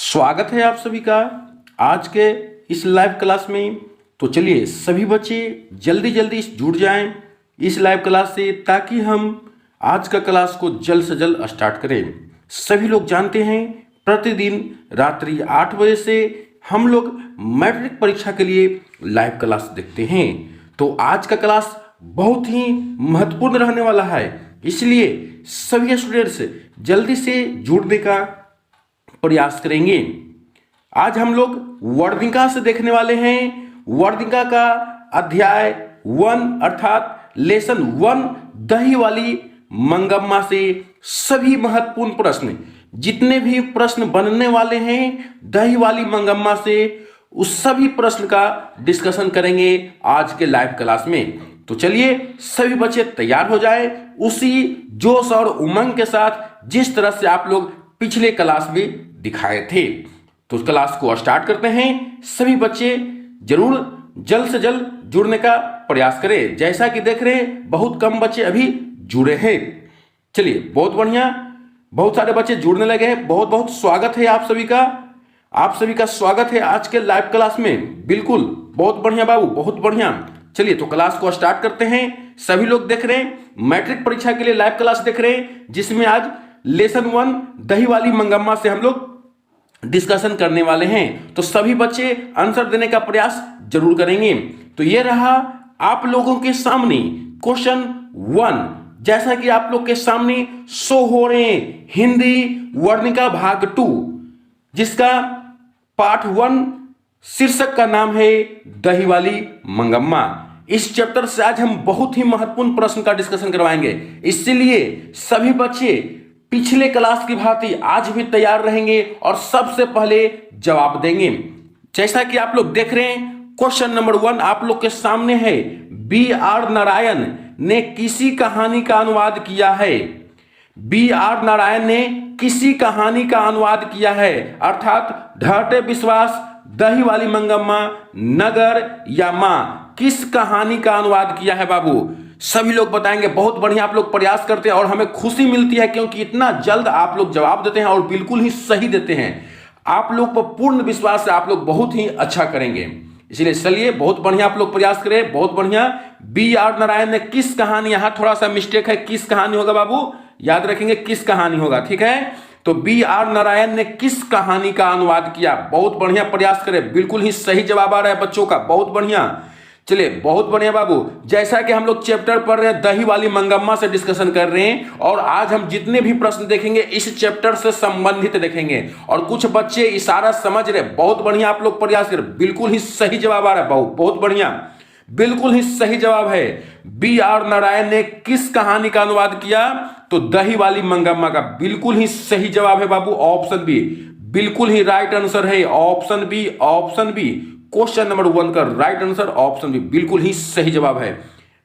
स्वागत है आप सभी का आज के इस लाइव क्लास में। तो चलिए सभी बच्चे जल्दी जल्दी जुड़ जाएं इस लाइव क्लास से, ताकि हम आज का क्लास को जल्द से जल्द स्टार्ट करें। सभी लोग जानते हैं प्रतिदिन रात्रि 8 बजे से हम लोग मैट्रिक परीक्षा के लिए लाइव क्लास देखते हैं। तो आज का क्लास बहुत ही महत्वपूर्ण रहने वाला है, इसलिए सभी स्टूडेंट्स जल्दी से जुड़ने का प्रयास करेंगे। आज हम लोग वर्णिका से देखने वाले हैं। वर्णिका का अध्याय 1 अर्थात लेसन 1 दही वाली मंगम्मा से सभी महत्वपूर्ण प्रश्न, जितने भी प्रश्न बनने वाले हैं दही वाली मंगम्मा से, उस सभी प्रश्न का डिस्कशन करेंगे आज के लाइव क्लास में। तो चलिए सभी बच्चे तैयार हो जाए उसी जोश और उमंग के साथ जिस तरह से आप लोग पिछले क्लास में दिखाए थे। तो क्लास को स्टार्ट करते हैं। सभी बच्चे जरूर जल्द से जल्द जुड़ने का प्रयास करें। जैसा कि देख रहे हैं बहुत कम बच्चे अभी जुड़े हैं। चलिए बहुत बढ़िया, बहुत सारे बच्चे जुड़ने लगे हैं। बहुत बहुत स्वागत है आप सभी का। आप सभी का स्वागत है आज के लाइव क्लास में। बिल्कुल बहुत बढ़िया बाबू, बहुत बढ़िया। चलिए तो क्लास को स्टार्ट करते हैं। सभी लोग देख रहे हैं मैट्रिक परीक्षा के लिए लाइव क्लास देख रहे हैं, जिसमें आज लेसन 1 दही वाली मंगम्मा से हम लोग डिस्कशन करने वाले हैं। तो सभी बच्चे आंसर देने का प्रयास जरूर करेंगे। तो ये रहा आप लोगों के सामने क्वेश्चन 1, जैसा कि आप लोग के सामने शो हो रहे हैं हिंदी वर्णिका भाग 2, जिसका पार्ट 1 शीर्षक का नाम है दही वाली मंगम्मा। इस चैप्टर से आज हम बहुत ही महत्वपूर्ण प्रश्न का डिस्कशन करवाएंगे, इसलिए सभी बच्चे पिछले क्लास की भांति आज भी तैयार रहेंगे और सबसे पहले जवाब देंगे। जैसा कि आप लोग देख रहे हैं क्वेश्चन नंबर 1 आप लोग के सामने है। B.R. नारायण ने किसी कहानी का अनुवाद किया है। B.R. नारायण ने किसी कहानी का अनुवाद किया है, अर्थात ढाटे विश्वास, दही वाली मंगम्मा, नगर या मां, किस कहानी का अनुवाद किया है बाबू? सभी लोग बताएंगे। बहुत बढ़िया, आप लोग प्रयास करते हैं और हमें खुशी मिलती है क्योंकि इतना जल्द आप लोग जवाब देते हैं और बिल्कुल ही सही देते हैं। आप लोग पर पूर्ण विश्वास है आप लोग बहुत ही अच्छा करेंगे, इसलिए चलिए बहुत बढ़िया आप लोग प्रयास करें। बहुत बढ़िया। B.R. नारायण ने किस कहानी, यहां थोड़ा सा मिस्टेक है, किस कहानी होगा बाबू? याद रखेंगे किस कहानी होगा, ठीक है? तो B.R. नारायण ने किस कहानी का अनुवाद किया? बहुत बढ़िया प्रयास करें। बिल्कुल ही सही जवाब आ रहा है बच्चों का, बहुत बढ़िया। चलिए बहुत बढ़िया बाबू। जैसा कि हम लोग चैप्टर पढ़ रहे हैं दही वाली मंगम्मा से डिस्कशन कर रहे हैं, और आज हम जितने भी प्रश्न देखेंगे इस चैप्टर से संबंधित देखेंगे। और कुछ बच्चे इशारा समझ रहे, बहुत बढ़िया आप लोग प्रयास करें। बिल्कुल ही सही जवाब आ रहा है, बहुत बढ़िया, बिल्कुल ही सही जवाब है। B.R. नारायण ने किस कहानी का अनुवाद किया? तो दही वाली मंगम्मा का बिल्कुल ही सही जवाब है बाबू, ऑप्शन बी। बिल्कुल ही राइट आंसर है option B. Option B question number 1 का राइट आंसर ऑप्शन बी, बिल्कुल ही सही जवाब है।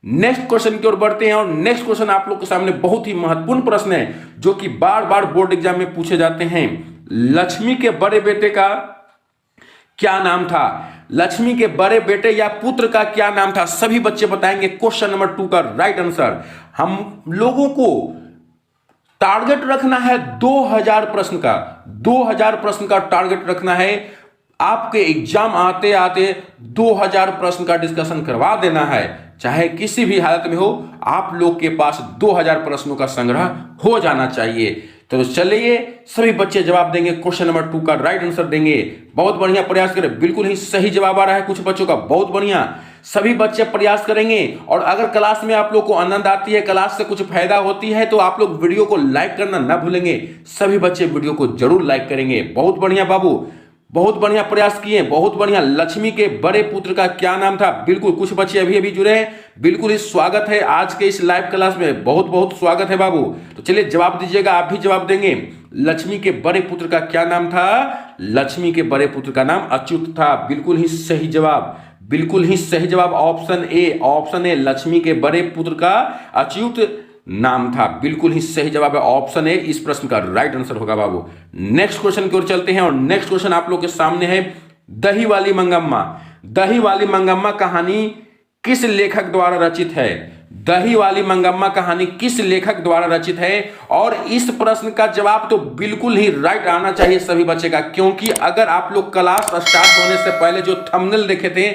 नेक्स्ट क्वेश्चन की ओर बढ़ते हैं, और नेक्स्ट क्वेश्चन आप लोग के सामने बहुत ही महत्वपूर्ण प्रश्न है जो कि बार बार बोर्ड एग्जाम में पूछे जाते हैं। लक्ष्मी के बड़े बेटे का क्या नाम था? लक्ष्मी के बड़े बेटे या पुत्र का क्या नाम था? सभी बच्चे बताएंगे क्वेश्चन नंबर 2 का राइट आंसर। हम लोगों को टारगेट रखना है 2000 प्रश्न का, 2000 प्रश्न का टारगेट रखना है। आपके एग्जाम आते आते 2000 प्रश्न का डिस्कशन करवा देना है, चाहे किसी भी हालत में हो। आप लोग के पास 2000 प्रश्नों का संग्रह हो जाना चाहिए। तो चलिए सभी बच्चे जवाब देंगे, क्वेश्चन नंबर 2 का राइट आंसर देंगे। बहुत बढ़िया प्रयास करें। बिल्कुल ही सही जवाब आ रहा है कुछ बच्चों का, बहुत बढ़िया। सभी बच्चे प्रयास करेंगे। और अगर क्लास में आप लोग को आनंद आती है, क्लास से कुछ फायदा होती है, तो आप लोग वीडियो को लाइक करना ना भूलेंगे। सभी बच्चे वीडियो को जरूर लाइक करेंगे। बहुत बढ़िया बाबू, बहुत बढ़िया प्रयास किए, बहुत बढ़िया। लक्ष्मी के बड़े पुत्र का क्या नाम था? बिल्कुल, कुछ बच्चे अभी अभी जुड़े हैं। बिल्कुल ही स्वागत है आज के इस लाइव क्लास में, बहुत बहुत स्वागत है बाबू। तो चलिए जवाब दीजिएगा, आप भी जवाब देंगे। लक्ष्मी के बड़े पुत्र का क्या नाम था? लक्ष्मी के बड़े पुत्र का नाम अच्युत था। बिल्कुल ही सही जवाब, बिल्कुल ही सही जवाब option A. Option A, Lakshmi के बड़े पुत्र का अच्युत नाम था। बिल्कुल ही सही जवाब है ऑप्शन ए, इस प्रश्न का राइट आंसर होगा बाबू। नेक्स्ट क्वेश्चन की ओर चलते हैं, और नेक्स्ट क्वेश्चन आप लोग के सामने है दही वाली मंगम्मा। दही वाली मंगम्मा कहानी किस लेखक द्वारा रचित है? दही वाली मंगम्मा कहानी किस लेखक द्वारा रचित है? और इस प्रश्न का जवाब तो बिल्कुल ही राइट आना चाहिए सभी बच्चे का, क्योंकि अगर आप लोग क्लास स्टार्ट होने से पहले जो थंबनेल देखे थे,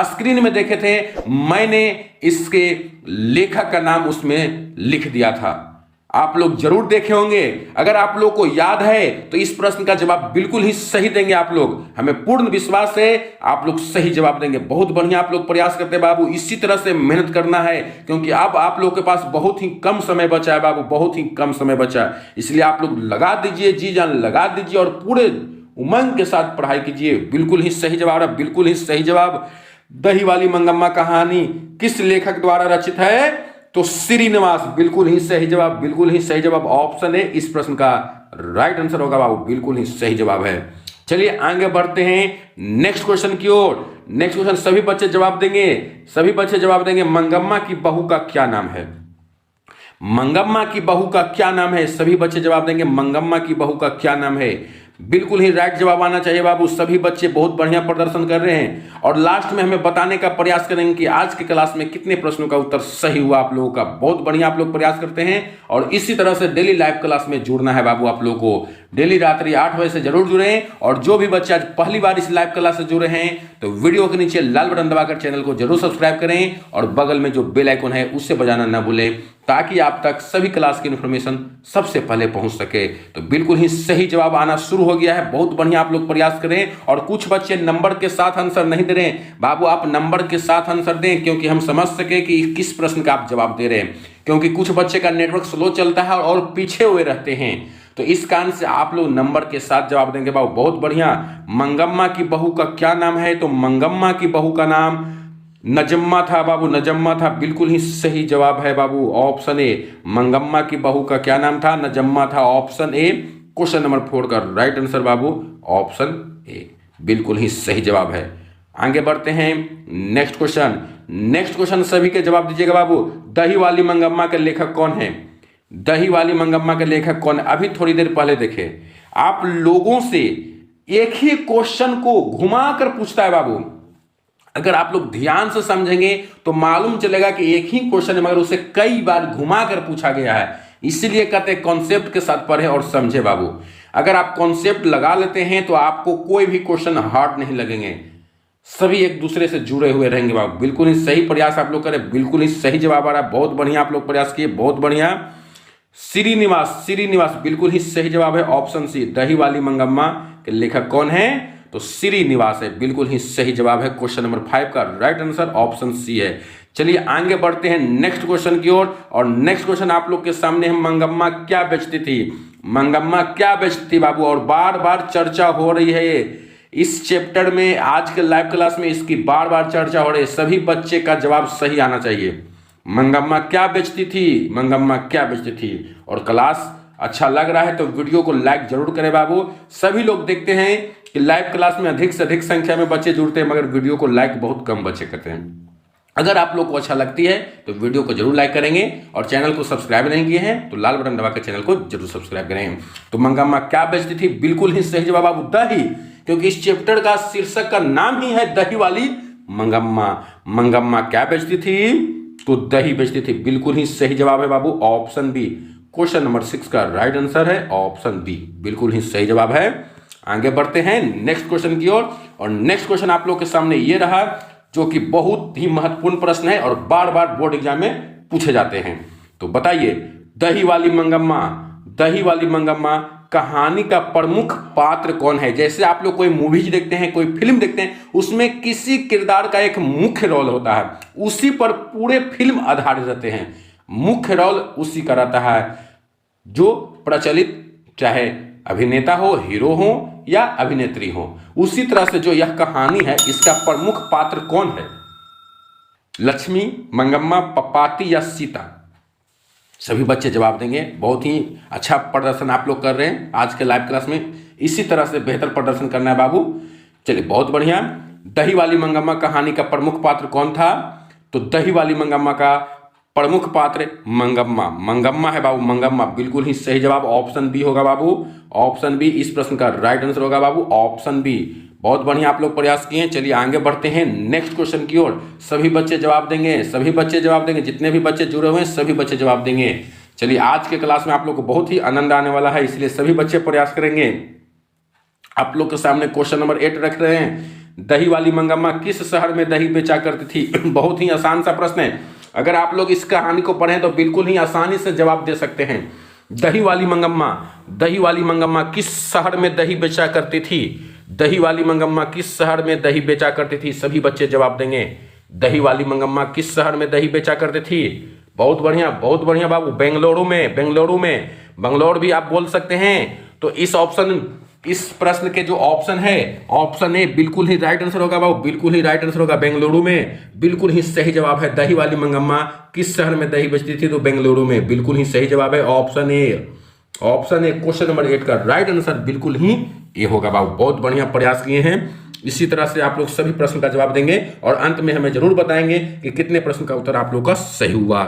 स्क्रीन में देखे थे, मैंने इसके लेखक का नाम उसमें लिख दिया था। आप लोग जरूर देखे होंगे। अगर आप लोग को याद है तो इस प्रश्न का जवाब बिल्कुल ही सही देंगे आप लोग। हमें पूर्ण विश्वास है आप लोग सही जवाब देंगे। बहुत बढ़िया आप लोग प्रयास करते हैं बाबू, इसी तरह से मेहनत करना है, क्योंकि अब आप लोग के पास बहुत ही कम समय बचा है बाबू, बहुत ही कम समय बचा है। इसलिए आप लोग लगा दीजिए, जी जान लगा दीजिए और पूरे उमंग के साथ पढ़ाई कीजिए। बिल्कुल ही सही जवाब है, बिल्कुल ही सही जवाब। दही वाली मंगम्मा कहानी किस लेखक द्वारा रचित है? तो श्रीनिवास, बिल्कुल ही सही जवाब, बिल्कुल ही सही जवाब। ऑप्शन है इस प्रश्न का राइट आंसर होगा बाबू, बिल्कुल ही सही जवाब है। चलिए आगे बढ़ते हैं नेक्स्ट क्वेश्चन की ओर। नेक्स्ट क्वेश्चन सभी बच्चे जवाब देंगे, सभी बच्चे जवाब देंगे। मंगम्मा की बहू का क्या नाम है? मंगम्मा की बहू का क्या नाम है? सभी बच्चे जवाब देंगे। मंगम्मा की बहू का क्या नाम है? बिल्कुल ही राइट जवाब आना चाहिए बाबू। सभी बच्चे बहुत बढ़िया प्रदर्शन कर रहे हैं और लास्ट में हमें बताने का प्रयास करेंगे कि आज के क्लास में कितने प्रश्नों का उत्तर सही हुआ आप लोगों का। बहुत बढ़िया आप लोग प्रयास करते हैं और इसी तरह से डेली लाइव क्लास में जुड़ना है बाबू आप लोगों को। डेली रात्रि 8 बजे से जरूर जुड़ें और जो भी बच्चे आज पहली बार इस लाइव क्लास से जुड़े हैं तो वीडियो के नीचे लाल बटन दबाकर चैनल को जरूर सब्सक्राइब करें और बगल में जो बेल आइकन है उससे बजाना ना भूलें, ताकि आप तक सभी क्लास की इन्फॉर्मेशन सबसे पहले पहुंच सके। तो बिल्कुल ही सही जवाब आना शुरू हो गया है। बहुत बढ़िया आप लोग प्रयास करें और कुछ बच्चे नंबर के साथ आंसर नहीं दे रहे हैं बाबू, आप नंबर के साथ आंसर दें, क्योंकि हम समझ सके कि किस प्रश्न का आप जवाब दे रहे हैं। क्योंकि कुछ बच्चे का नेटवर्क स्लो चलता है और पीछे हुए रहते हैं, तो इस कारण से आप लोग नंबर के साथ जवाब देंगे बाबू। बहुत बढ़िया। मंगम्मा की बहू का क्या नाम है? तो मंगम्मा की बहू का नाम नजम्मा था बाबू, नजम्मा था। बिल्कुल ही सही जवाब है बाबू, ऑप्शन ए। मंगम्मा की बहू का क्या नाम था? नजम्मा था, ऑप्शन ए। क्वेश्चन नंबर 4 का right answer Babu option A, बिल्कुल ही सही जवाब है। आगे बढ़ते हैं नेक्स्ट क्वेश्चन। नेक्स्ट क्वेश्चन सभी के जवाब दीजिएगा बाबू। दही वाली मंगम्मा के लेखक कौन है? दही वाली मंगम्मा के लेखक कौन है? अभी थोड़ी देर पहले देखे आप लोगों से एक ही क्वेश्चन को घुमा कर पूछता है बाबू। अगर आप लोग ध्यान से समझेंगे तो मालूम चलेगा कि एक ही क्वेश्चन है मगर उसे कई बार घुमा कर पूछा गया है। इसलिए कहते हैं कॉन्सेप्ट के साथ पढ़े और समझे बाबू। अगर आप कॉन्सेप्ट लगा लेते हैं तो आपको कोई भी क्वेश्चन हार्ड नहीं लगेंगे, सभी एक दूसरे से जुड़े हुए रहेंगे बाबू। बिल्कुल ही सही प्रयास आप लोग करें, बिल्कुल ही सही जवाब आ रहा है। बहुत बढ़िया आप लोग प्रयास किए, बहुत बढ़िया। श्रीनिवास, श्रीनिवास बिल्कुल ही सही जवाब है, ऑप्शन सी। दही वाली मंगम्मा के लेखक कौन है? तो श्रीनिवास है, बिल्कुल ही सही जवाब है। क्वेश्चन नंबर 5 का राइट आंसर ऑप्शन सी है। चलिए आगे बढ़ते हैं नेक्स्ट क्वेश्चन की ओर। और नेक्स्ट क्वेश्चन आप लोग के सामने है, मंगम्मा क्या बेचती थी? मंगम्मा क्या बेचती थी बाबू? और बार बार चर्चा हो रही है इस चैप्टर में, आज के लाइव क्लास में इसकी बार बार चर्चा हो रही है। सभी बच्चे का जवाब सही आना चाहिए। मंगम्मा क्या बेचती थी? मंगम्मा क्या बेचती थी? और क्लास अच्छा लग रहा है तो वीडियो को लाइक जरूर करें बाबू। सभी लोग देखते हैं कि लाइव क्लास में अधिक से अधिक संख्या में बच्चे जुड़ते हैं, मगर वीडियो को लाइक बहुत कम बच्चे करते हैं। अगर आप लोग को अच्छा लगती है तो वीडियो को जरूर लाइक करेंगे और चैनल को सब्सक्राइब नहीं किए हैं तो लाल बटन दबाकर चैनल को जरूर सब्सक्राइब करें। तो मंगम्मा क्या बेचती थी? बिल्कुल ही सही जवाब बाबू दही, क्योंकि इस चैप्टर का शीर्षक का नाम ही है दही वाली मंगम्मा। मंगम्मा क्या बेचती थी? तो दही बेचती थी, बिल्कुल ही सही जवाब है बाबू, ऑप्शन बी। क्वेश्चन नंबर 6 का राइट आंसर है ऑप्शन बी, बिल्कुल ही सही जवाब है। आगे बढ़ते हैं नेक्स्ट क्वेश्चन की ओर। और नेक्स्ट क्वेश्चन आप लोग के सामने ये रहा, जो कि बहुत ही महत्वपूर्ण प्रश्न है और बार बार बोर्ड एग्जाम में पूछे जाते हैं। तो बताइए, दही वाली मंगम्मा, दही वाली मंगम्मा कहानी का प्रमुख पात्र कौन है? जैसे आप लोग कोई मूवीज देखते हैं, कोई फिल्म देखते हैं, उसमें किसी किरदार का एक मुख्य रोल होता है, उसी पर पूरे फिल्म आधारित रहते हैं। मुख्य रोल उसी का रहता है जो प्रचलित, चाहे अभिनेता हो, हीरो हो या अभिनेत्री हो। उसी तरह से जो यह कहानी है इसका प्रमुख पात्र कौन है? लक्ष्मी, मंगम्मा, पपाती या सीता? सभी बच्चे जवाब देंगे। बहुत ही अच्छा प्रदर्शन आप लोग कर रहे हैं आज के लाइव क्लास में। इसी तरह से बेहतर प्रदर्शन करना है बाबू। चलिए बहुत बढ़िया। दही वाली मंगम्मा कहानी का प्रमुख पात्र कौन था? तो दही वाली मंगम्मा का प्रमुख पात्र मंगम्मा, मंगम्मा है बाबू, मंगम्मा। बिल्कुल ही सही जवाब ऑप्शन बी होगा बाबू, ऑप्शन बी इस प्रश्न का राइट आंसर होगा बाबू, ऑप्शन बी। बहुत बढ़िया आप लोग प्रयास किए। चलिए आगे बढ़ते हैं नेक्स्ट क्वेश्चन की ओर। सभी बच्चे जवाब देंगे, सभी बच्चे जवाब देंगे, जितने भी बच्चे जुड़े हुए हैं सभी बच्चे जवाब देंगे। चलिए आज के क्लास में आप लोग को बहुत ही आनंद आने वाला है, इसलिए सभी बच्चे प्रयास करेंगे। आप लोग के सामने क्वेश्चन नंबर 8 रख रहे हैं। दही वाली मंगम्मा किस शहर में दही बेचा करती थी? बहुत ही आसान सा प्रश्न है। अगर आप लोग इस कहानी को पढ़ें तो बिल्कुल ही आसानी से जवाब दे सकते हैं। दही वाली मंगम्मा किस शहर में दही बेचा करती थी? दही वाली मंगम्मा किस शहर में दही बेचा करती थी? सभी बच्चे जवाब देंगे। दही वाली मंगम्मा किस शहर में दही बेचा करती थी? बहुत बढ़िया बाबू। बेंगलुरु में बंगलौर भी आप बोल सकते हैं। तो इस प्रश्न के जो ऑप्शन है, ऑप्शन ए बिल्कुल ही राइट आंसर होगा बाबू, बिल्कुल ही राइट आंसर होगा। बेंगलुरु में बिल्कुल ही सही जवाब है। दही वाली मंगम्मा किस शहर में दही बेचती थी? तो बेंगलुरु में, बिल्कुल ही सही जवाब है ऑप्शन ए। क्वेश्चन नंबर 8 का राइट आंसर बिल्कुल ही ए होगा बाबू। बहुत बढ़िया प्रयास किए हैं। इसी तरह से आप लोग सभी प्रश्न का जवाब देंगे और अंत में हमें जरूर बताएंगे कि कितने प्रश्न का उत्तर आप लोग का सही हुआ।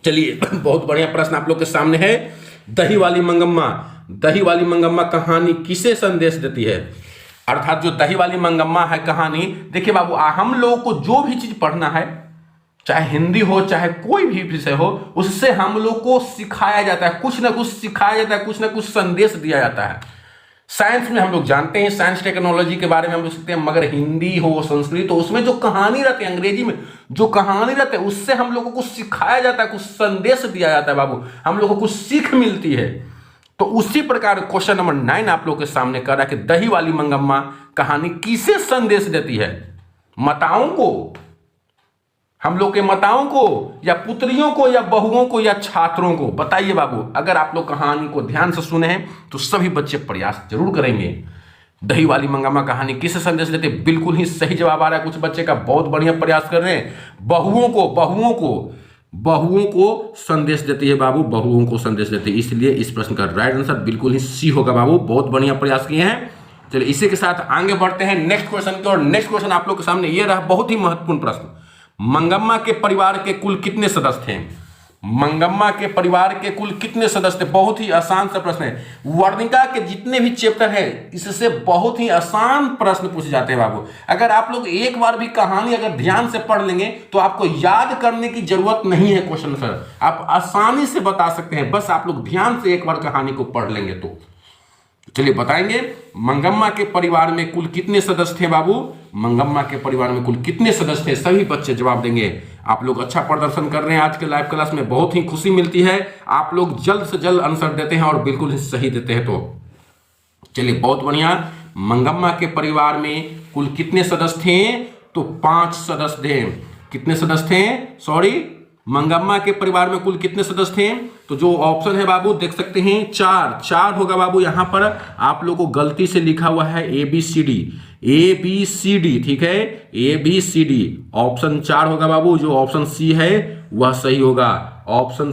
चलिए बहुत बढ़िया प्रश्न आप लोग के सामने है। दही वाली मंगम्मा कहानी किसे संदेश देती है? अर्थात जो दही वाली मंगम्मा है कहानी, देखिए बाबू, हम लोगों को जो भी चीज पढ़ना है, चाहे हिंदी हो चाहे कोई भी विषय हो, उससे हम लोग को सिखाया जाता है, कुछ ना कुछ सिखाया जाता है, कुछ ना कुछ संदेश दिया जाता है। साइंस में हम लोग जानते हैं, साइंस टेक्नोलॉजी के बारे में हम लोग सीखते हैं, मगर हिंदी हो संस्कृत तो उसमें जो कहानी रहती है, अंग्रेजी में जो कहानी रहती है, उससे हम लोगों को सिखाया जाता है, कुछ संदेश दिया जाता है बाबू, हम लोगों को कुछ सीख मिलती है। तो उसी प्रकार क्वेश्चन नंबर 9 आप लोग के सामने कर रहा है कि दही वाली मंगम्मा कहानी किसे संदेश देती है? माताओं को, हम लोग के माताओं को, या पुत्रियों को, या बहुओं को, या छात्रों को? बताइए बाबू। अगर आप लोग कहानी को ध्यान से सुने हैं तो सभी बच्चे प्रयास जरूर करेंगे। दही वाली मंगम्मा कहानी किसे संदेश देते? बिल्कुल ही सही जवाब आ रहा है कुछ बच्चे का, बहुत बढ़िया प्रयास कर रहे हैं। बहुओं को संदेश देती है बाबू, बहुओं को संदेश देती है। इसलिए इस प्रश्न का राइट आंसर बिल्कुल ही सी होगा बाबू। बहुत बढ़िया प्रयास किए हैं। चलिए इसी के साथ आगे बढ़ते हैं नेक्स्ट क्वेश्चन की ओर। नेक्स्ट क्वेश्चन आप लोग के सामने ये रहा, बहुत ही महत्वपूर्ण प्रश्न। मंगम्मा के परिवार के कुल कितने सदस्य थे? मंगम्मा के परिवार के कुल कितने सदस्य थे? बहुत ही आसान सा प्रश्न है। वर्णिका के जितने भी चैप्टर है, इससे बहुत ही आसान प्रश्न पूछे जाते हैं बाबू। अगर आप लोग एक बार भी कहानी अगर ध्यान से पढ़ लेंगे तो आपको याद करने की जरूरत नहीं है क्वेश्चन सर, आप आसानी से बता सकते हैं, बस आप लोग ध्यान से एक बार कहानी को पढ़ लेंगे तो। चलिए बताएंगे, मंगम्मा के परिवार में कुल कितने सदस्य थे बाबू? मंगम्मा के परिवार में कुल कितने सदस्य थे? सभी बच्चे जवाब देंगे। आप लोग अच्छा प्रदर्शन कर रहे हैं आज के लाइव क्लास में, बहुत ही खुशी मिलती है। आप लोग जल्द से जल्द आंसर देते हैं और बिल्कुल ही सही देते हैं। तो चलिए बहुत बढ़िया। मंगम्मा के परिवार में कुल कितने सदस्य थे? तो 5 सदस्य थे। कितने सदस्य थे? मंगम्मा के परिवार में कुल कितने सदस्य थे? तो जो ऑप्शन है बाबू देख सकते हैं, 4 होगा बाबू। यहां पर आप लोगों को गलती से लिखा हुआ है ABCD, ठीक है, ABCD। ऑप्शन 4 होगा बाबू। जो ऑप्शन सी है वह सही होगा। ऑप्शन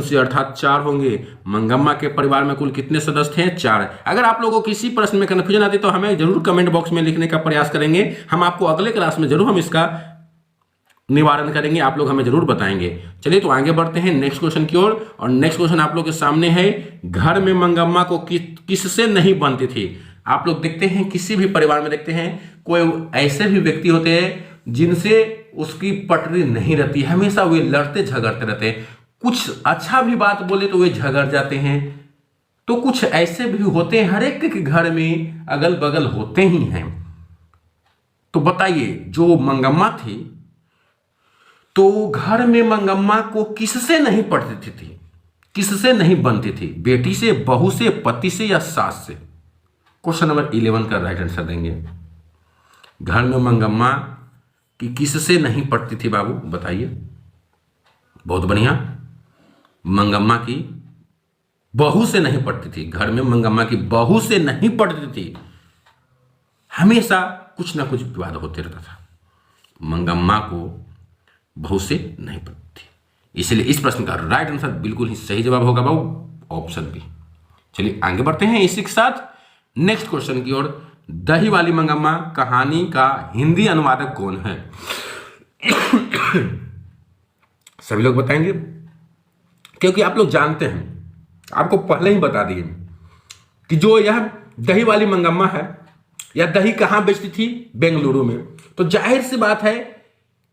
सी अर्थात 4 होंगे। मंगम्मा के परिवार में कुल कितने सदस्य थे? 4। अगर आप लोगों को किसी प्रश्न में कन्फ्यूजन आती तो हमें जरूर कमेंट बॉक्स में लिखने का प्रयास करेंगे। हम आपको अगले क्लास में जरूर हम इसका निवारण करेंगे, आप लोग हमें जरूर बताएंगे। चलिए तो आगे बढ़ते हैं नेक्स्ट क्वेश्चन की ओर। और नेक्स्ट क्वेश्चन आप लोग के सामने है, घर में मंगम्मा को किससे नहीं बनती थी? आप लोग देखते हैं किसी भी परिवार में देखते हैं कोई ऐसे भी व्यक्ति होते हैं जिनसे उसकी पटरी नहीं रहती, हमेशा वे लड़ते झगड़ते रहते हैं। कुछ अच्छा भी बात बोले तो वे झगड़ जाते हैं। तो कुछ ऐसे भी होते हैं, हर एक के घर में अगल बगल होते ही हैं। तो बताइए, जो मंगम्मा थी तो घर में मंगम्मा को किससे नहीं पढ़ती थी, किससे नहीं बनती थी? बेटी से, बहू से, पति से, या सास से? क्वेश्चन नंबर 11 का राइट आंसर देंगे। घर में मंगम्मा की किससे नहीं पढ़ती थी बाबू, बताइए। बहुत बढ़िया। मंगम्मा की बहू से नहीं पढ़ती थी। घर में मंगम्मा की बहू से नहीं पढ़ती थी। हमेशा कुछ ना कुछ विवाद होते रहता था। मंगम्मा को बहू से नहीं पढ़ती थी, इसलिए इस प्रश्न का राइट आंसर बिल्कुल ही सही जवाब होगा बाबू, ऑप्शन बी। चलिए आगे बढ़ते हैं इसी के साथ नेक्स्ट क्वेश्चन की ओर। दही वाली मंगम्मा कहानी का हिंदी अनुवादक कौन है? सभी लोग बताएंगे, क्योंकि आप लोग जानते हैं, आपको पहले ही बता दिए कि जो यह दही वाली मंगम्मा है या दही कहां बेचती थी? बेंगलुरु में। तो जाहिर सी बात है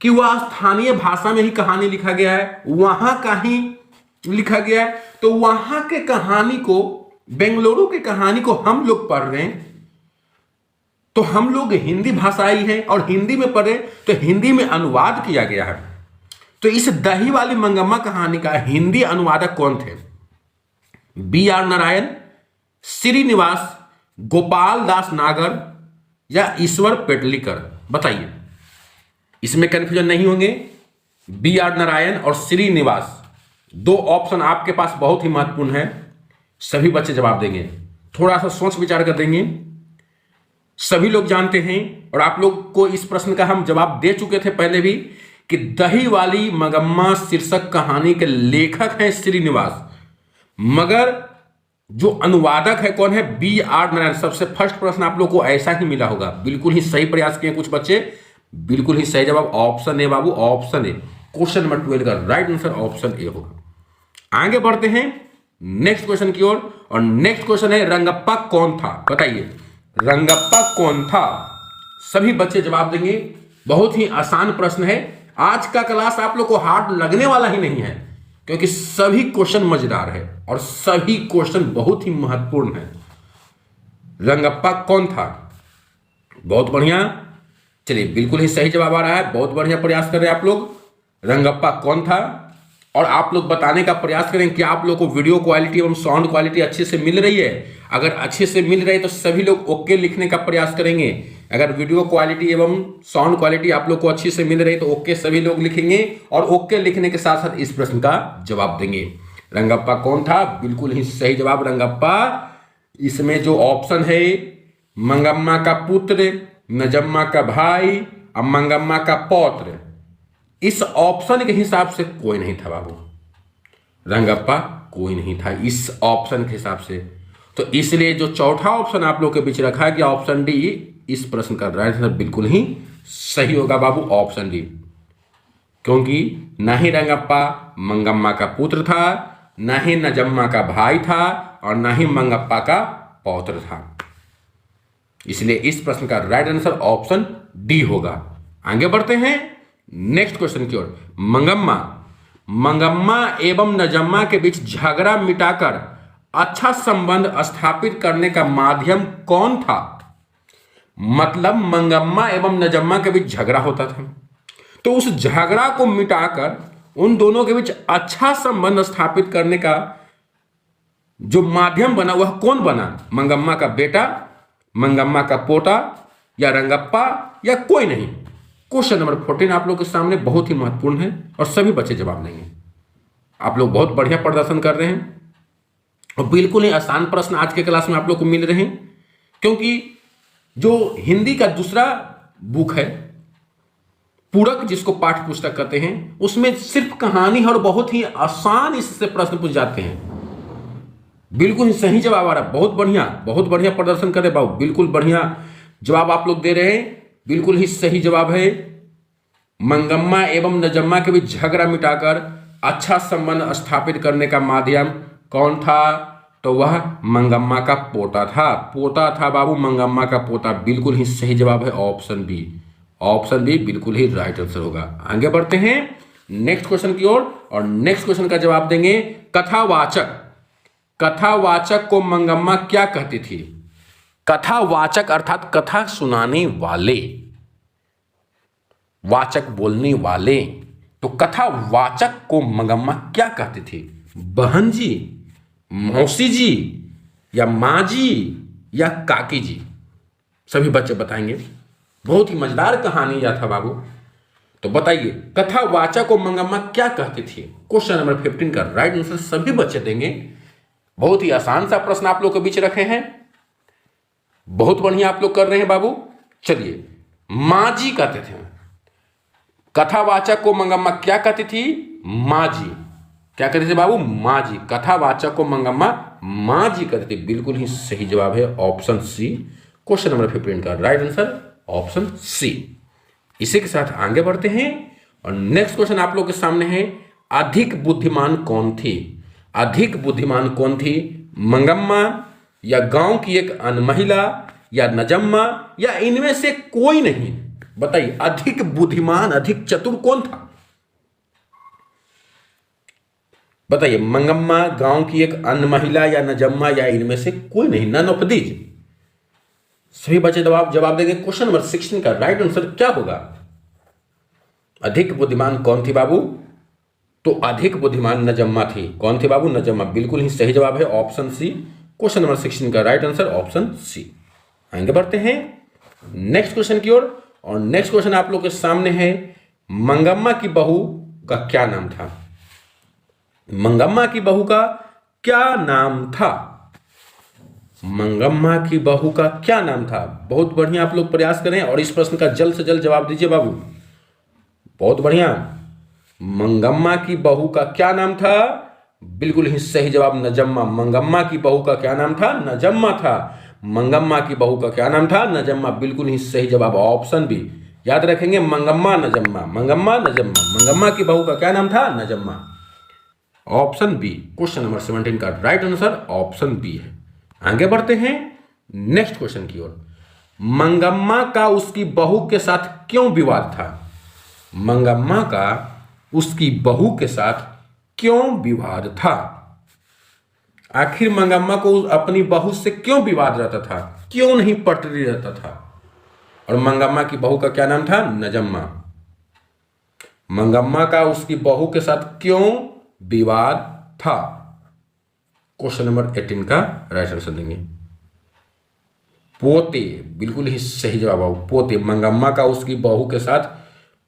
कि वह स्थानीय भाषा में ही कहानी लिखा गया है, वहां का ही लिखा गया है। तो वहां के कहानी को, बेंगलुरु की कहानी को हम लोग पढ़ रहे हैं, तो हम लोग हिंदी भाषाई हैं और हिंदी में पढ़े तो हिंदी में अनुवाद किया गया है। तो इस दही वाली मंगम्मा कहानी का हिंदी अनुवादक कौन थे? B.R. नारायण, श्रीनिवास, गोपाल दास नागर या ईश्वर पेटलीकर? बताइए, इसमें कंफ्यूजन नहीं होंगे। B.R. नारायण और श्रीनिवास, दो ऑप्शन आपके पास बहुत ही महत्वपूर्ण है। सभी बच्चे जवाब देंगे, थोड़ा सा सोच विचार कर देंगे। सभी लोग जानते हैं और आप लोग को इस प्रश्न का हम जवाब दे चुके थे पहले भी कि दही वाली मंगम्मा शीर्षक कहानी के लेखक हैं श्रीनिवास, मगर जो अनुवादक है कौन है? B.R. नारायण। सबसे फर्स्ट प्रश्न आप लोग को ऐसा ही मिला होगा। बिल्कुल ही सही प्रयास किए कुछ बच्चे, बिल्कुल ही सही जवाब option A Babu, option A. Question number 12 का राइट आंसर ऑप्शन ए होगा। आगे बढ़ते हैं नेक्स्ट क्वेश्चन की ओर, और नेक्स्ट क्वेश्चन है रंगप्पा कौन था? बताइए, रंगप्पा कौन था? सभी बच्चे जवाब देंगे। बहुत ही आसान प्रश्न है। आज का क्लास आप लोग को हार्ड लगने वाला ही नहीं है, क्योंकि सभी क्वेश्चन मजेदार है और सभी क्वेश्चन बहुत ही महत्वपूर्ण है। रंगप्पा कौन था? बहुत बढ़िया, चलिए बिल्कुल ही सही जवाब आ रहा है। बहुत बढ़िया प्रयास कर रहे हैं आप लोग। रंगप्पा कौन था? और आप लोग बताने का प्रयास करें कि आप लोग को वीडियो क्वालिटी एवं साउंड क्वालिटी अच्छे से मिल रही है। अगर अच्छे से मिल रही है तो सभी लोग ओके लिखने का प्रयास करेंगे। अगर वीडियो क्वालिटी एवं साउंड क्वालिटी आप लोग को अच्छी से मिल रही है तो ओके सभी लोग लिखेंगे, और ओके लिखने के साथ साथ इस प्रश्न का जवाब देंगे। रंगप्पा कौन था? बिल्कुल ही सही जवाब रंगप्पा। इसमें जो ऑप्शन है, मंगम्मा का पुत्र, नजम्मा का भाई और मंगम्मा का पौत्र, इस ऑप्शन के हिसाब से कोई नहीं था बाबू। रंगप्पा कोई नहीं था इस ऑप्शन के हिसाब से। तो इसलिए जो चौथा ऑप्शन आप लोग के बीच रखा गया, ऑप्शन डी, इस प्रश्न का राइट आंसर बिल्कुल ही सही होगा बाबू, ऑप्शन डी। क्योंकि ना ही रंगप्पा मंगम्मा का पुत्र था, ना ही नजम्मा का भाई था, और ना ही मंगप्पा का पौत्र था। इसलिए इस प्रश्न का राइट आंसर ऑप्शन डी होगा। आगे बढ़ते हैं नेक्स्ट क्वेश्चन की ओर। मंगम्मा एवं नजम्मा के बीच झगड़ा मिटाकर अच्छा संबंध स्थापित करने का माध्यम कौन था? मतलब मंगम्मा एवं नजम्मा के बीच झगड़ा होता था, तो उस झगड़ा को मिटाकर उन दोनों के बीच अच्छा संबंध स्थापित करने का जो माध्यम बना वह कौन बना? मंगम्मा का बेटा, मंगम्मा का पोता, या रंगप्पा, या कोई नहीं? क्वेश्चन नंबर 14 आप लोग के सामने बहुत ही महत्वपूर्ण है और सभी बच्चे जवाब देंगे। आप लोग बहुत बढ़िया प्रदर्शन कर रहे हैं और बिल्कुल ही आसान प्रश्न आज के क्लास में आप लोग को मिल रहे हैं, क्योंकि जो हिंदी का दूसरा बुक है पूरक, जिसको पाठ्य पुस्तक कहते हैं, उसमें सिर्फ कहानी और बहुत ही आसान इससे प्रश्न पूछ जाते हैं। बिल्कुल ही सही जवाब आ रहा है। बहुत बढ़िया प्रदर्शन कर रहे बाबू, बिल्कुल बढ़िया जवाब आप लोग दे रहे हैं। बिल्कुल ही सही जवाब है, मंगम्मा एवं नजम्मा के बीच झगड़ा मिटाकर अच्छा संबंध स्थापित करने का माध्यम कौन था? तो वह मंगम्मा का पोता था बाबू, मंगम्मा का पोता। बिल्कुल ही सही जवाब है ऑप्शन बी। ऑप्शन बी बिल्कुल ही राइट आंसर होगा। आगे बढ़ते हैं नेक्स्ट क्वेश्चन की ओर, और नेक्स्ट क्वेश्चन का जवाब देंगे कथावाचक को मंगम्मा क्या कहती थी? कथावाचक अर्थात कथा सुनाने वाले, वाचक बोलने वाले। तो कथावाचक को मंगम्मा क्या कहती थी? बहन जी, मौसी जी, या माँ जी, या काकी जी? सभी बच्चे बताएंगे। बहुत ही मजेदार कहानी यह था बाबू। तो बताइए, कथावाचक को मंगम्मा क्या कहती थी? क्वेश्चन नंबर 15 का राइट आंसर सभी बच्चे देंगे। बहुत ही आसान सा प्रश्न आप लोग के बीच रखे हैं। बहुत बढ़िया आप लोग कर रहे हैं बाबू। चलिए, माँ जी कहते थे। कथावाचक को मंगम्मा क्या कहती थी? माँ जी। क्या कहते थे बाबू? माँ जी। कथावाचक को मंगम्मा माँ जी कहते थे। बिल्कुल ही सही जवाब है ऑप्शन सी। क्वेश्चन नंबर 15 का राइट आंसर ऑप्शन सी। इसी के साथ आगे बढ़ते हैं और नेक्स्ट क्वेश्चन आप लोग के सामने है, अधिक बुद्धिमान कौन थी? अधिक बुद्धिमान कौन थी? मंगम्मा, या गांव की एक अन्य महिला, या नजम्मा या इनमें से कोई नहीं? बताइए, अधिक बुद्धिमान, अधिक चतुर कौन था? बताइए, मंगम्मा, गांव की एक अन्य महिला, या नजम्मा, या इनमें से कोई नहीं? None of these. सभी बच्चे जवाब देंगे। क्वेश्चन नंबर 16 का राइट आंसर क्या होगा? अधिक बुद्धिमान कौन थी बाबू? तो अधिक बुद्धिमान नजम्मा थी। कौन थी बाबू? नजम्मा। बिल्कुल ही सही जवाब है ऑप्शन सी। क्वेश्चन नंबर 16 का राइट आंसर ऑप्शन सी। आगे बढ़ते हैं नेक्स्ट क्वेश्चन की ओर। और नेक्स्ट क्वेश्चन आप लोग के सामने है, मंगम्मा की बहू का क्या नाम था? मंगम्मा की बहू का क्या नाम था? मंगम्मा की बहू का क्या नाम था? बहुत बढ़िया, आप लोग प्रयास करें और इस प्रश्न का जल्द से जल्द जवाब दीजिए बाबू। बहुत बढ़िया। मंगम्मा की बहू का क्या नाम था? बिल्कुल ही सही जवाब नजम्मा। मंगम्मा की बहू का क्या नाम था? नजम्मा था। मंगम्मा की बहू का क्या नाम था? नजम्मा। बिल्कुल ही सही जवाब ऑप्शन बी। याद रखेंगे, मंगम्मा नजम्मा, मंगम्मा नजम्मा। मंगम्मा की बहू का क्या नाम था? नजम्मा। Option B. क्वेश्चन नंबर 17 का राइट आंसर ऑप्शन बी है। आगे बढ़ते हैं नेक्स्ट क्वेश्चन की ओर। मंगम्मा का उसकी बहू के साथ क्यों विवाद था? मंगम्मा का उसकी बहू के साथ क्यों विवाद था? आखिर मंगम्मा को अपनी बहू से क्यों विवाद रहता था? क्यों नहीं पटरी रहता था? और मंगम्मा की बहू का क्या नाम था? नजम्मा। मंगम्मा का उसकी बहू के साथ क्यों विवाद था? क्वेश्चन नंबर 18 का राइट आंसर देंगे। पोते। बिल्कुल ही सही जवाब बाबू, पोते। मंगम्मा का उसकी बहू के साथ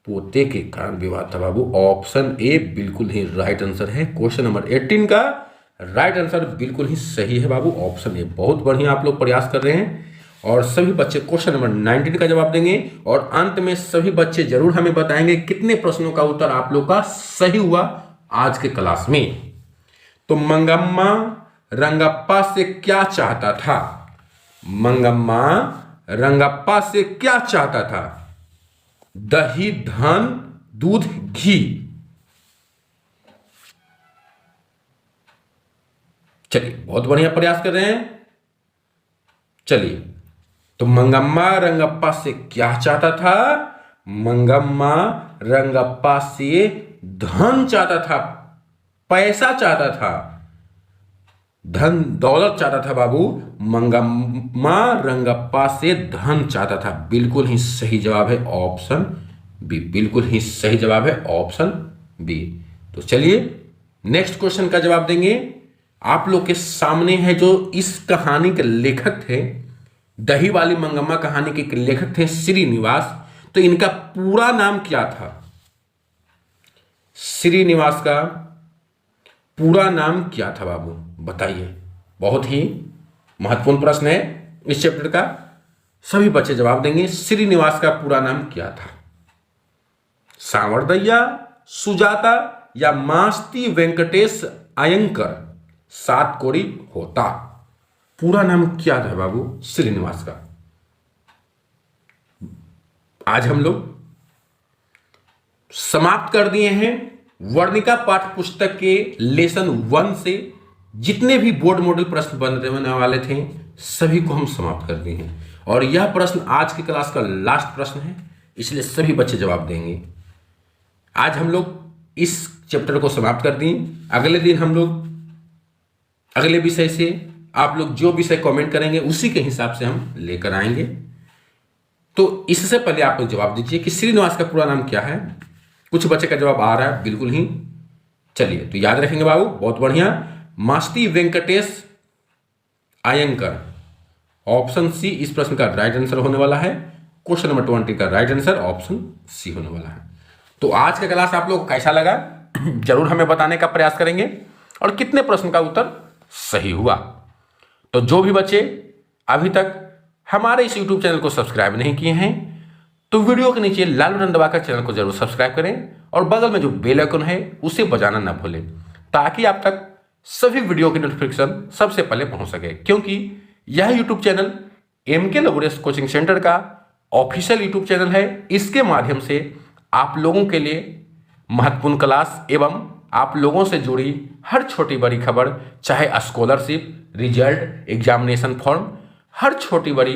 पोते के कारण विवाद था बाबू। ऑप्शन ए बिल्कुल ही राइट आंसर है। क्वेश्चन नंबर 18 का राइट आंसर बिल्कुल ही सही है बाबू, ऑप्शन ए। बहुत बढ़िया, आप लोग प्रयास कर रहे हैं और सभी बच्चे क्वेश्चन नंबर 19 का जवाब देंगे। और अंत में सभी बच्चे जरूर हमें बताएंगे कितने प्रश्नों का उत्तर आप लोग का सही हुआ आज के क्लास में। तो मंगम्मा रंगप्पा से क्या चाहता था? मंगम्मा रंगप्पा से क्या चाहता था? दही, धन, दूध, घी। चलिए, बहुत बढ़िया प्रयास कर रहे हैं। चलिए, तो मंगम्मा रंगप्पा से क्या चाहता था? मंगम्मा रंगप्पा से धन चाहता था, पैसा चाहता था, धन दौलत चाहता था बाबू। मंगम्मा रंगप्पा से धन चाहता था। बिल्कुल ही सही जवाब है ऑप्शन बी। बिल्कुल ही सही जवाब है ऑप्शन बी। तो चलिए नेक्स्ट क्वेश्चन का जवाब देंगे। आप लोग के सामने है जो इस कहानी के लेखक थे, दही वाली मंगम्मा कहानी के लेखक थे श्रीनिवास। तो इनका पूरा नाम क्या था? श्रीनिवास का पूरा नाम क्या था बाबू? बताइए। बहुत ही महत्वपूर्ण प्रश्न है इस चैप्टर का। सभी बच्चे जवाब देंगे। श्रीनिवास का पूरा नाम क्या था? सांवरदैया, सुजाता, या मास्ती वेंकटेश अयंकर सातकोड़ी होता। पूरा नाम क्या था बाबू श्रीनिवास का? आज हम लोग समाप्त कर दिए हैं वर्णिका पाठ्य पुस्तक के लेसन 1 से जितने भी बोर्ड मॉडल प्रश्न बनने वाले थे सभी को हम समाप्त कर दिए हैं। और यह प्रश्न आज की क्लास का लास्ट प्रश्न है, इसलिए सभी बच्चे जवाब देंगे। आज हम लोग इस चैप्टर को समाप्त कर दिए। अगले दिन हम लोग अगले विषय से आप लोग जो विषय कमेंट करेंगे उसी के हिसाब से हम लेकर आएंगे। तो इससे पहले आप लोग जवाब दीजिए कि श्रीनिवास का पूरा नाम क्या है। कुछ बच्चे का जवाब आ रहा है बिल्कुल ही। चलिए, तो याद रखेंगे बाबू, बहुत बढ़िया। मास्ती वेंकटेश अयंकर, ऑप्शन सी इस प्रश्न का राइट आंसर होने वाला है। क्वेश्चन नंबर 20 का राइट आंसर ऑप्शन सी होने वाला है। तो आज का क्लास आप लोग को कैसा लगा जरूर हमें बताने का प्रयास करेंगे और कितने प्रश्न का उत्तर सही हुआ। तो जो भी बच्चे अभी तक हमारे इस YouTube चैनल को सब्सक्राइब नहीं किए हैं तो वीडियो के नीचे लाल बटन दबाकर चैनल को जरूर सब्सक्राइब करें और बगल में जो बेल आइकन है उसे बजाना ना भूलें ताकि आप तक सभी वीडियो की नोटिफिकेशन सबसे पहले पहुंच सके। क्योंकि यह YouTube channel MK laboratory coaching centre का ऑफिशियल YouTube चैनल है। इसके माध्यम से आप लोगों के लिए महत्वपूर्ण क्लास एवं आप लोगों से जुड़ी हर छोटी बड़ी खबर, चाहे स्कॉलरशिप, रिजल्ट, एग्जामिनेशन फॉर्म, हर छोटी बड़ी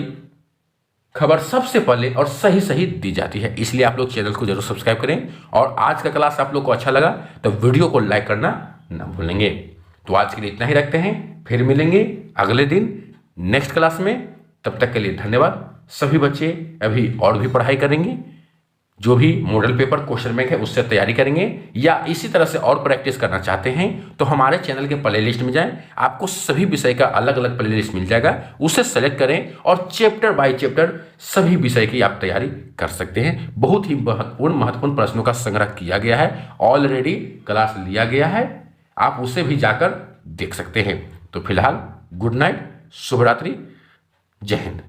खबर सबसे पहले और सही सही दी जाती है। इसलिए आप लोग चैनल को जरूर सब्सक्राइब करें। और आज का क्लास आप लोग को अच्छा लगा तो वीडियो को लाइक करना ना भूलेंगे। तो आज के लिए इतना ही रखते हैं, फिर मिलेंगे अगले दिन नेक्स्ट क्लास में। तब तक के लिए धन्यवाद। सभी बच्चे अभी और भी पढ़ाई करेंगे, जो भी मॉडल पेपर क्वेश्चन बैंक है उससे तैयारी करेंगे, या इसी तरह से और प्रैक्टिस करना चाहते हैं तो हमारे चैनल के प्लेलिस्ट में जाएं। आपको सभी विषय का अलग अलग प्लेलिस्ट मिल जाएगा, उसे सेलेक्ट करें और चैप्टर बाय चैप्टर सभी विषय की आप तैयारी कर सकते हैं। बहुत ही महत्वपूर्ण प्रश्नों का संग्रह किया गया है, ऑलरेडी क्लास लिया गया है, आप उसे भी जाकर देख सकते हैं। तो फिलहाल गुड नाइट, शुभ रात्रि, जय हिंद।